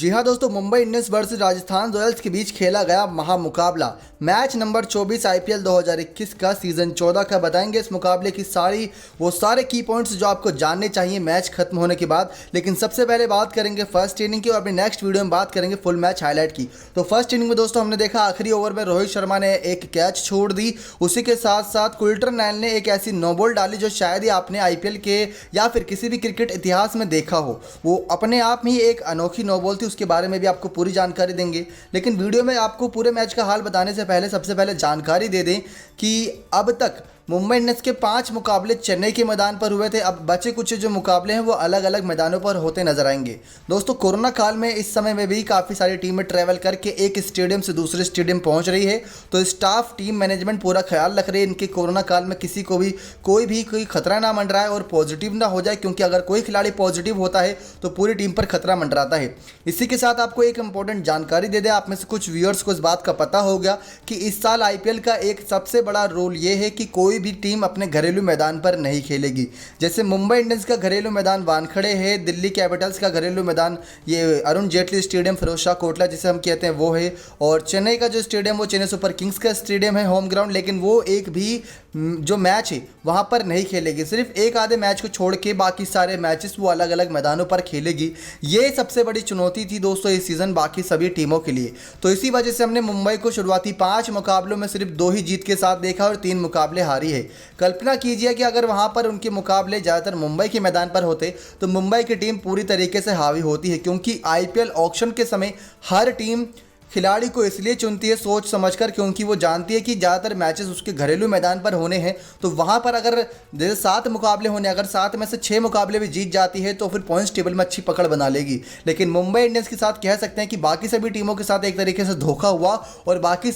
जी हाँ दोस्तों, Mumbai Indians versus Rajasthan Royals के बीच खेला गया महामुकाबला मैच नंबर 24 आईपीएल 2021 का सीजन 14 का। बताएंगे इस मुकाबले की सारे की पॉइंट्स जो आपको जानने चाहिए मैच खत्म होने के बाद। लेकिन सबसे पहले बात करेंगे फर्स्ट इनिंग की और अपनी नेक्स्ट वीडियो में बात करेंगे फुल मैच हाईलाइट की। तो फर्स्ट इनिंग में दोस्तों हमने देखा आखिरी ओवर में रोहित शर्मा ने एक कैच छोड़ दी। उसी के साथ साथ कुल्टर नायल ने एक ऐसी नो बॉल डाली जो शायद ही आपने आईपीएल के या फिर किसी भी क्रिकेट इतिहास में देखा हो। वो अपने आप में ही एक अनोखी नो बॉल, उसके बारे में भी आपको पूरी जानकारी देंगे। लेकिन वीडियो में आपको पूरे मैच का हाल बताने से पहले सबसे पहले जानकारी दे दें कि अब तक मुंबई इंडियंस के 5 मुकाबले चेन्नई के मैदान पर हुए थे। अब बचे कुछ जो मुकाबले हैं वो अलग अलग मैदानों पर होते नजर आएंगे। दोस्तों, कोरोना काल में इस समय में भी काफ़ी सारी टीमें ट्रैवल करके एक स्टेडियम से दूसरे स्टेडियम पहुंच रही है। तो स्टाफ टीम मैनेजमेंट पूरा ख्याल रख रही है इनके कोरोना काल में किसी को भी कोई खतरा ना मंडराए और पॉजिटिव ना हो जाए, क्योंकि अगर कोई खिलाड़ी पॉजिटिव होता है तो पूरी टीम पर खतरा मंडराता है। इसी के साथ आपको एक इंपॉर्टेंट जानकारी दे दें, आप में से कुछ व्यूअर्स को इस बात का पता होगा कि इस साल आईपीएल का एक सबसे बड़ा रोल ये है कि कोई भी टीम अपने घरेलू मैदान पर नहीं खेलेगी। जैसे मुंबई इंडियंस का घरेलू मैदान वानखेड़े है, दिल्ली कैपिटल्स का घरेलू मैदान ये अरुण जेटली स्टेडियम फिरोजशाह कोटला जिसे हम कहते हैं वो है, और चेन्नई का जो स्टेडियम वो चेन्नई सुपर किंग्स का स्टेडियम है होम ग्राउंड। लेकिन वो एक भी जो मैच है वहाँ पर नहीं खेलेगी, सिर्फ एक आधे मैच को छोड़ के बाकी सारे मैचेस वो अलग अलग मैदानों पर खेलेगी। ये सबसे बड़ी चुनौती थी दोस्तों इस सीज़न बाकी सभी टीमों के लिए। तो इसी वजह से हमने मुंबई को शुरुआती 5 मुकाबलों में सिर्फ 2 ही जीत के साथ देखा और 3 मुकाबले हारी है। कल्पना कीजिए कि अगर वहाँ पर उनके मुकाबले ज़्यादातर मुंबई के मैदान पर होते तो मुंबई की टीम पूरी तरीके से हावी होती है, क्योंकि आईपीएल ऑक्शन के समय हर टीम खिलाड़ी को इसलिए चुनती है सोच समझकर, क्योंकि वो जानती है कि ज़्यादातर मैचेस उसके घरेलू मैदान पर होने हैं। तो वहाँ पर अगर जैसे 7 मुकाबले होने, अगर 7 में से 6 मुकाबले भी जीत जाती है तो फिर पॉइंट्स टेबल में अच्छी पकड़ बना लेगी। लेकिन मुंबई इंडियंस के साथ कह सकते हैं कि बाकी सभी टीमों के साथ एक तरीके से धोखा हुआ और बाकी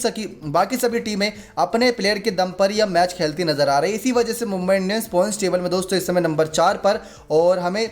सभी टीमें अपने प्लेयर के दम पर यह मैच खेलती नजर आ रही है। इसी वजह से मुंबई इंडियंस पॉइंट्स टेबल में दोस्तों इस समय नंबर 4 पर और हमें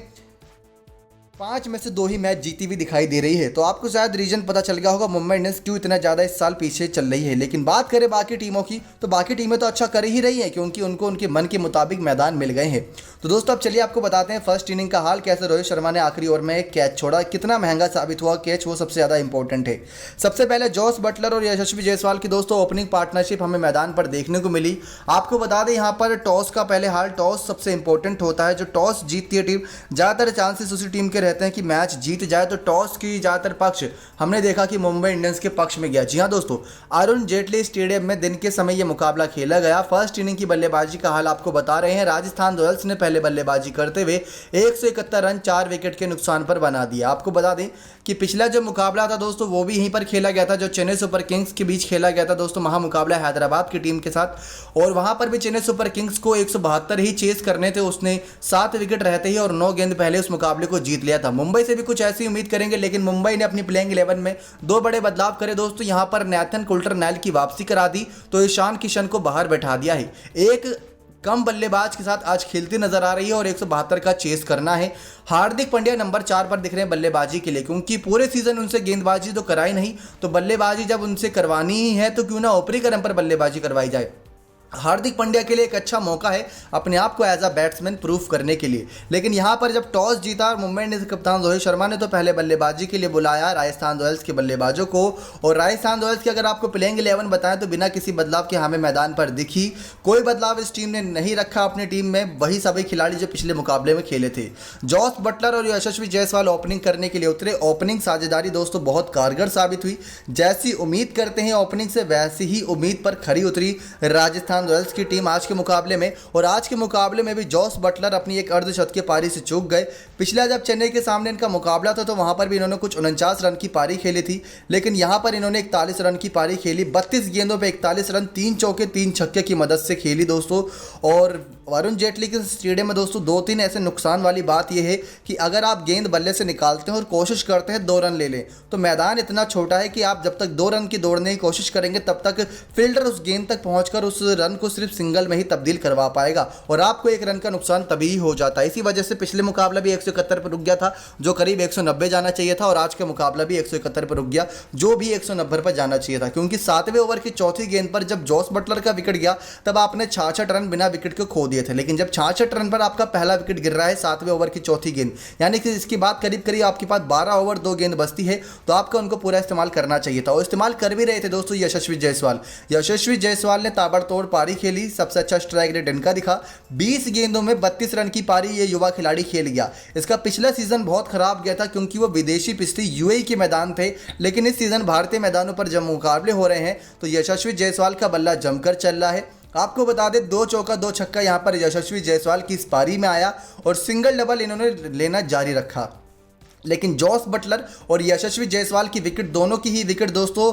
5 में से 2 ही मैच जीती हुई दिखाई दे रही है। तो आपको शायद रीजन पता चल गया होगा मुंबई इंडियंस क्यों इतना ज़्यादा इस साल पीछे चल रही है। लेकिन बात करें बाकी टीमों की तो बाकी टीमें तो अच्छा कर ही रही हैं, क्योंकि उनको उनके मन के मुताबिक मैदान मिल गए हैं। तो दोस्तों अब चलिए आपको बताते हैं फर्स्ट इनिंग का हाल, कैसे रोहित शर्मा ने आखिरी ओवर में एक कैच छोड़ा, कितना महंगा साबित हुआ कैच, वो सबसे ज़्यादा इंपॉर्टेंट है। सबसे पहले जॉस बटलर और यशस्वी जायसवाल की दोस्तों ओपनिंग पार्टनरशिप हमें मैदान पर देखने को मिली। आपको बता दें यहाँ पर टॉस का पहले हाल, टॉस सबसे इंपॉर्टेंट होता है। जो टॉस जीतती है टीम, ज़्यादातर चांसेस उसी टीम के रहते हैं कि मैच जीत जाए। तो टॉस की ज़्यादातर पक्ष हमने देखा कि मुंबई इंडियंस के पक्ष में गया। जी हाँ दोस्तों, अरुण जेटली स्टेडियम में दिन के समय यह मुकाबला खेला गया। फर्स्ट इनिंग की बल्लेबाजी का हाल आपको बता रहे हैं। राजस्थान रॉयल्स ने पहले बल्लेबाजी करते हुए 171 रन 4 विकेट के नुकसान पर बना दिया। आपको बता दें कि पिछला जो मुकाबला था दोस्तों वो भी यहीं पर खेला गया था, जो चेन्नई सुपर किंग्स के बीच खेला गया था दोस्तों, महामुकाबला हैदराबाद की टीम के साथ। और वहां पर भी चेन्नई सुपर किंग्स को 172 ही चेस करने थे, उसने 7 विकेट रहते ही और 9 गेंद पहले उस मुकाबले को जीत लिया था। मुंबई से भी कुछ ऐसी उम्मीद करेंगे, लेकिन मुंबई ने अपनी प्लेइंग 11 में 2 बड़े बदलाव करे दोस्तों। यहां पर नेथन कुल्टर नायल की वापसी करा दी तो ईशान किशन को बाहर बैठा दिया है। एक कम बल्लेबाज के साथ आज खेलती नजर आ रही है और 172 का चेस करना है। हार्दिक पांड्या नंबर 4 पर दिख रहे हैं बल्लेबाजी के लिए, क्योंकि पूरे सीजन उनसे गेंदबाजी तो कराई नहीं, तो बल्लेबाजी जब उनसे करवानी ही है तो क्यों ना ओपरी क्रम पर बल्लेबाजी करवाई जाए। हार्दिक पांड्या के लिए एक अच्छा मौका है अपने आप को एज अ बैट्समैन प्रूफ करने के लिए। लेकिन यहाँ पर जब टॉस जीता और मुंबई इंडियंस के कप्तान रोहित शर्मा ने तो पहले बल्लेबाजी के लिए बुलाया राजस्थान रॉयल्स के बल्लेबाजों को, और राजस्थान रॉयल्स की अगर आपको प्लेइंग 11 बताएं तो बिना किसी बदलाव के हमें मैदान पर दिखी। कोई बदलाव इस टीम ने नहीं रखा अपनी टीम में, वही सभी खिलाड़ी जो पिछले मुकाबले में खेले थे। जॉस बटलर और यशस्वी जायसवाल ओपनिंग करने के लिए उतरे। ओपनिंग साझेदारी दोस्तों बहुत कारगर साबित हुई। जैसी उम्मीद करते हैं ओपनिंग से, वैसी ही उम्मीद पर खरी उतरी राजस्थान रॉयल्स की टीम आज के मुकाबले में। और आज के मुकाबले में भी जॉस बटलर अपनी एक अर्धशतकीय पारी से चूक गए। पिछला जब चेन्नई के सामने इनका मुकाबला था तो वहां पर भी इन्होंने कुछ 49 रन की पारी खेली थी, लेकिन यहां पर इन्होंने 41 रन की पारी खेली। 32 गेंदों पे 41 रन, 3 चौके 3 छक्के की मदद से खेली दोस्तों। और अरुण जेटली के स्टेडियम में दोस्तों 2-3 ऐसे नुकसान वाली बात यह है कि अगर आप गेंद बल्ले से निकालते हैं और कोशिश करते हैं 2 रन ले लें, तो मैदान इतना छोटा है कि आप जब तक 2 रन की दौड़ने की कोशिश करेंगे तब तक फील्डर उस गेंद तक पहुंचकर उस रन को सिर्फ सिंगल में ही तब्दील करवा पाएगा और आपको 1 रन का नुकसान तभी ही हो जाता है। इसी वजह से पिछले मुकाबला भी 171 पर रुक गया था, जो करीब 190 जाना चाहिए था, और आज का मुकाबला भी 171 पर रुक गया, जो भी 190 पर जाना चाहिए था। क्योंकि 7वें ओवर की चौथी गेंद पर जब जॉस बटलर का विकेट गया तब आपने 66 रन बिना विकेट को खो दिए थे, लेकिन जब 66 रन पर आपका पहला विकेट गिर रहा है 7वें ओवर की चौथी गेंद, यानी कि इसके बाद करीब करीब आपके पास 12 ओवर 2 गेंद बचती है, तो आपको उनको पूरा इस्तेमाल करना चाहिए था और इस्तेमाल कर भी रहे थे दोस्तों यशस्वी जायसवाल। यशस्वी जायसवाल ने ताबड़तोड़ पारी खेली, सबसे अच्छा स्ट्राइक रेट इनका दिखा, 20 गेंदों में 32 रन की पारी ये युवा खिलाड़ी खेल गया। इसका पिछला सीजन बहुत खराब गया था क्योंकि वो विदेशी पिछली यूएई के मैदान थे, लेकिन इस सीजन भारतीय मैदानों पर जब मुकाबले हो रहे हैं तो यशस्वी जायसवाल का बल्ला जमकर चल रहा है। आपको बता दें 2 चौका 2 छक्का यहाँ पर यशस्वी जायसवाल की इस पारी में आया और सिंगल डबल इन्होंने लेना जारी रखा। लेकिन जॉस बटलर और यशस्वी जायसवाल की विकेट, दोनों की ही विकेट दोस्तों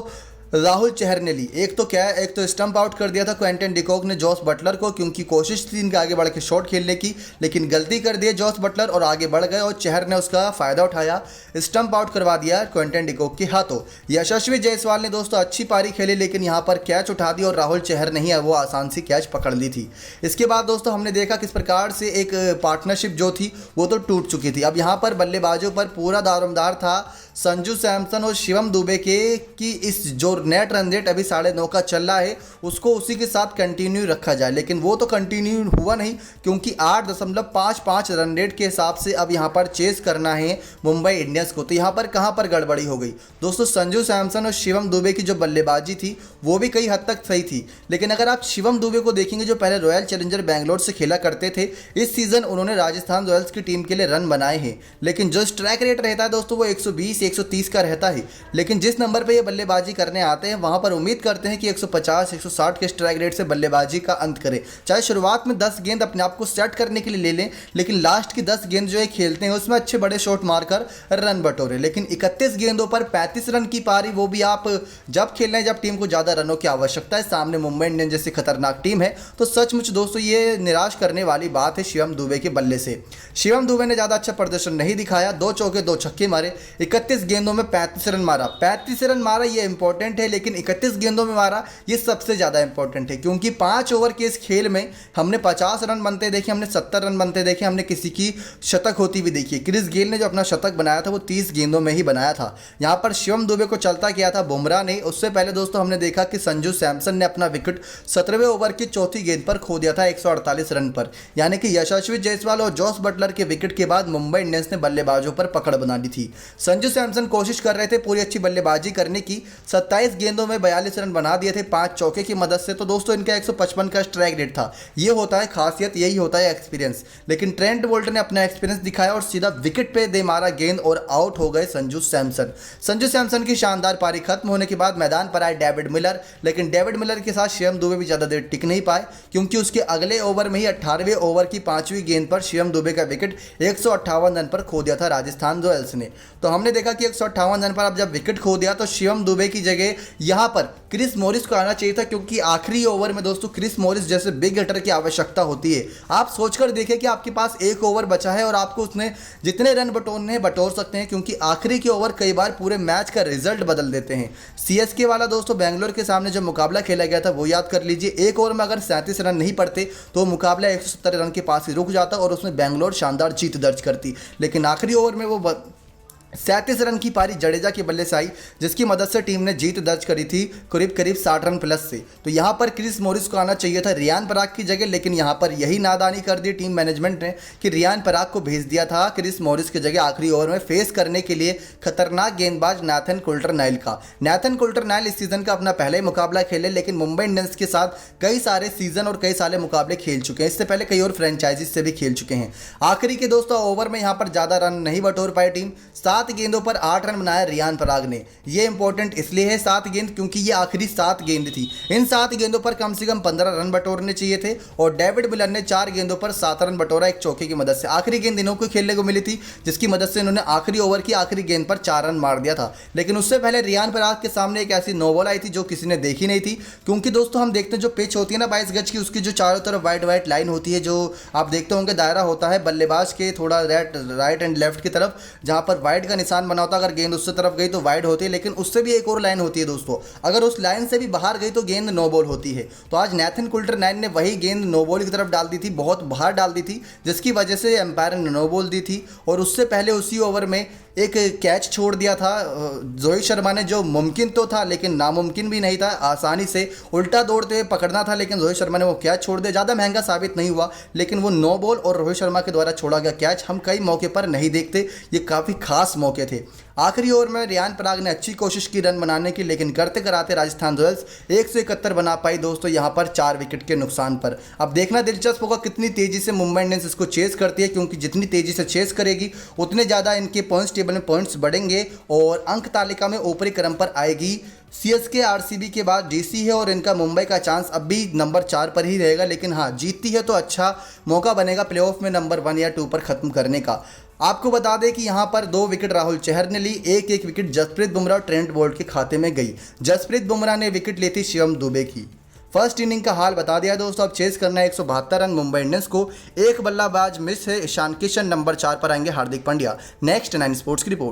राहुल चहर ने ली। एक तो स्टंप आउट कर दिया था क्विंटन डिकॉक ने जॉस बटलर को, क्योंकि कोशिश थी इनके आगे बढ़ के शॉट खेलने की, लेकिन गलती कर दी जॉस बटलर और आगे बढ़ गए और चहर ने उसका फ़ायदा उठाया, स्टंप आउट करवा दिया क्विंटन डिकॉक के हाथों। यशस्वी जायसवाल ने दोस्तों अच्छी पारी खेली, लेकिन यहाँ पर कैच उठा दी और राहुल चहर ने ही वो आसान सी कैच पकड़ ली थी। इसके बाद दोस्तों हमने देखा किस प्रकार से एक पार्टनरशिप जो थी वो तो टूट चुकी थी। अब यहाँ पर बल्लेबाजों पर पूरा दारोमदार था संजू सैमसन और शिवम दुबे के कि इस जो नेट रन रेट अभी 9.5 का चल रहा है उसको उसी के साथ कंटिन्यू रखा जाए, लेकिन वो तो कंटिन्यू हुआ नहीं क्योंकि 8.55 रन रेट के हिसाब से अब यहाँ पर चेस करना है मुंबई इंडियंस को। तो यहाँ पर कहाँ पर गड़बड़ी हो गई दोस्तों, संजू सैमसन और शिवम दुबे की जो बल्लेबाजी थी वो भी कई हद तक सही थी, लेकिन अगर आप शिवम दुबे को देखेंगे जो पहले रॉयल चैलेंजर बैंगलोर से खेला करते थे, इस सीज़न उन्होंने राजस्थान रॉयल्स की टीम के लिए रन बनाए हैं, लेकिन जो स्ट्राइक रेट रहता है दोस्तों वो 120-130 का रहता है। लेकिन जिस नंबर पे ये बल्लेबाजी करने आते हैं वहां पर उम्मीद करते हैं कि 150-160 के स्ट्राइक रेट से बल्लेबाजी का अंत करें। चाहे शुरुआत में 10 गेंद अपने आप को सेट करने के लिए ले लें, लेकिन लास्ट की 10 गेंद जो है खेलते हैं उसमें अच्छे बड़े शॉट मारकर रन बटोरे। लेकिन 31 गेंदों पर 35 रन की पारी, वो भी आप जब खेल रहे हैं जब टीम को ज़्यादा रनों की आवश्यकता है, सामने मुंबई इंडियंस जैसी खतरनाक टीम है, तो सचमुच दोस्तों ये निराश करने वाली बात है शिवम दुबे के बल्ले से। शिवम दुबे ने ज़्यादा अच्छा प्रदर्शन नहीं दिखाया, 2 चौके 2 छक्के मारे, 31 गेंदों में 35 रन मारा। 35 रन मारा ये इंपॉर्टेंट है, लेकिन 31 गेंदों में मारा ये सबसे ज़्यादा इंपॉर्टेंट है, क्योंकि 5 ओवर के इस खेल में हमने 50 रन बनते देखे, हमने 70 रन बनते देखे, हमने किसी की शतक होती भी देखी। क्रिस गेल ने जो अपना शतक बनाया था वो 30 गेंदों में ही बनाया था। यहाँ पर शिवम दुबे को चलता किया था बुमराह ने। उससे पहले दोस्तों हमने देखा कि संजू सैमसन ने अपना विकेट 17वें ओवर की चौथी गेंद पर खो दिया था 148 रन पर, यानी कि यशस्वी जायसवाल और जॉस बटलर के विकेट के बाद मुंबई इंडियंस ने बल्लेबाजों पर पकड़ बना ली थी। संजू सैमसन कोशिश कर रहे थे पूरी अच्छी बल्लेबाजी करने की, 27 गेंदों में 42 रन बना दिए थे 5 चौके की मदद से, तो दोस्तों इनका 155 का स्ट्राइक रेट था। ये होता है खासियत, यही होता है एक्सपीरियंस। लेकिन ट्रेंट बोल्ट ने अपना एक्सपीरियंस दिखाया और सीधा विकेट पे दे मारा गेंद और आउट हो गए संजू सैमसन। संजू सैमसन की शानदार पारी खत्म होने के बाद मैदान पर आए डेविड मिलर, लेकिन डेविड मिलर के साथ शिवम दुबे भी ज़्यादा देर टिक नहीं पाए, क्योंकि उसके अगले ओवर में ही 18वें ओवर की 5वीं गेंद पर शिवम दुबे का विकेट 158 रन पर खो दिया था राजस्थान रॉयल्स ने। तो हमने देखा कि 158 रन पर अब जब विकेट खो दिया तो शिवम दुबे की जगह यहाँ पर क्रिस मॉरिस को आना चाहिए था, क्योंकि आखिरी ओवर में दोस्तों क्रिस मॉरिस जैसे बिग हिटर की आवश्यकता होती है। आप सोचकर देखें कि आपके पास 1 ओवर बचा है और आपको उसने जितने रन बटोरने हैं बटोर सकते हैं, क्योंकि आखिरी के ओवर कई बार पूरे मैच का रिजल्ट बदल देते हैं। सीएसके वाला दोस्तों बेंगलोर के सामने जो मुकाबला खेला गया था वो याद कर लीजिए। 1 ओवर में अगर 37 रन नहीं पड़ते तो मुकाबला 170 रन के पास ही रुक जाता और उसमें बेंगलोर शानदार जीत दर्ज करती, लेकिन आखिरी ओवर में वो 37 रन की पारी जडेजा के बल्ले से आई, जिसकी मदद से टीम ने जीत दर्ज करी थी करीब 60 रन प्लस से। तो यहाँ पर क्रिस मॉरिस को आना चाहिए था रियान पराग की जगह, लेकिन यहाँ पर यही नादानी कर दी टीम मैनेजमेंट ने कि रियान पराग को भेज दिया था क्रिस मॉरिस की जगह आखिरी ओवर में फेस करने के लिए खतरनाक गेंदबाज नाथन कुल्टर-नाइल का। नाथन कुल्टर-नाइल इस सीजन का अपना पहला ही मुकाबला खेले, लेकिन मुंबई इंडियंस के साथ कई सारे सीजन और कई सारे मुकाबले खेल चुके हैं, इससे पहले कई और फ्रेंचाइजी से भी खेल चुके हैं। आखिरी के दोस्तों ओवर में यहाँ पर ज़्यादा रन नहीं बटोर पाई टीम, 7 गेंदों पर 8 रन बनाया रियान पराग ने। ये इंपॉर्टेंट इसलिए है 7 गेंद क्योंकि ये आखिरी 7 गेंद थी। इन 7 गेंदों पर कम से कम 15 रन बटोरने चाहिए थे और डेविड मिलर ने 4 गेंदों पर 7 रन बटोरा एक चौके की मदद से। आखिरी गेंद इन्हों को खेलने को मिली थी, जिसकी मदद से इन्होंने आखिरी ओवर की आखिरी गेंद पर 4 रन मार दिया था। लेकिन उससे पहले रियान पराग के सामने एक ऐसी नो बॉल आई थी जो किसी ने देखी नहीं थी, क्योंकि दोस्तों हम देखते हैं जो पिच होती है ना 22 गज की, उसकी जो चारों तरफ वाइट लाइन होती है, जो आप देखते होंगे दायरा होता है बल्लेबाज के थोड़ा राइट एंड लेफ्ट की तरफ, जहां पर वाइट का निशान बना होता है। अगर गेंद उससे तरफ गई तो वाइड होती है, लेकिन उससे भी एक और लाइन होती है दोस्तों, अगर उस लाइन से भी बाहर गई तो गेंद नो बॉल होती है। तो आज नाथन कुल्टर-नाइल ने वही गेंद नो बॉल की तरफ डाल दी थी, बहुत बाहर डाल दी थी, जिसकी वजह से एम्पायर ने नो बॉल दी थी। और उससे पहले उसी ओवर में एक कैच छोड़ दिया था रोहित शर्मा ने, जो मुमकिन तो था लेकिन नामुमकिन भी नहीं था। आसानी से उल्टा दौड़ते हुए पकड़ना था, लेकिन रोहित शर्मा ने वो कैच छोड़ दिया। ज़्यादा महंगा साबित नहीं हुआ, लेकिन वो नो बॉल और रोहित शर्मा के द्वारा छोड़ा गया कैच हम कई मौके पर नहीं देखते। ये काफ़ी खास मौके थे। आखिरी ओवर में रियान पराग ने अच्छी कोशिश की रन बनाने की, लेकिन करते कराते राजस्थान रॉयल्स 171 बना पाई दोस्तों, यहाँ पर 4 विकेट के नुकसान पर। अब देखना दिलचस्प होगा कितनी तेजी से मुंबई इंडियंस इसको चेस करती है, क्योंकि जितनी तेजी से चेस करेगी उतने ज़्यादा इनके पॉइंट्स टेबल में पॉइंट्स बढ़ेंगे और अंक तालिका में ऊपरी क्रम पर आएगी। सीएसके आरसीबी के बाद डीसी है और इनका मुंबई का चांस अब भी नंबर 4 पर ही रहेगा, लेकिन हाँ जीतती है तो अच्छा मौका बनेगा प्लेऑफ में नंबर 1 या 2 पर ख़त्म करने का। आपको बता दें कि यहाँ पर 2 विकेट राहुल चहर ने ली, एक विकेट जसप्रीत बुमराह और ट्रेंट बोल्ट के खाते में गई। जसप्रीत बुमराह ने विकेट ली थी शिवम दुबे की। फर्स्ट इनिंग का हाल बता दिया दोस्तों। अब चेस करना है 172 रन मुंबई इंडियंस को। एक बल्लेबाज मिस है, ईशान किशन नंबर 4 पर आएंगे हार्दिक पांड्या। नेक्स्ट 9 स्पोर्ट्स की रिपोर्ट।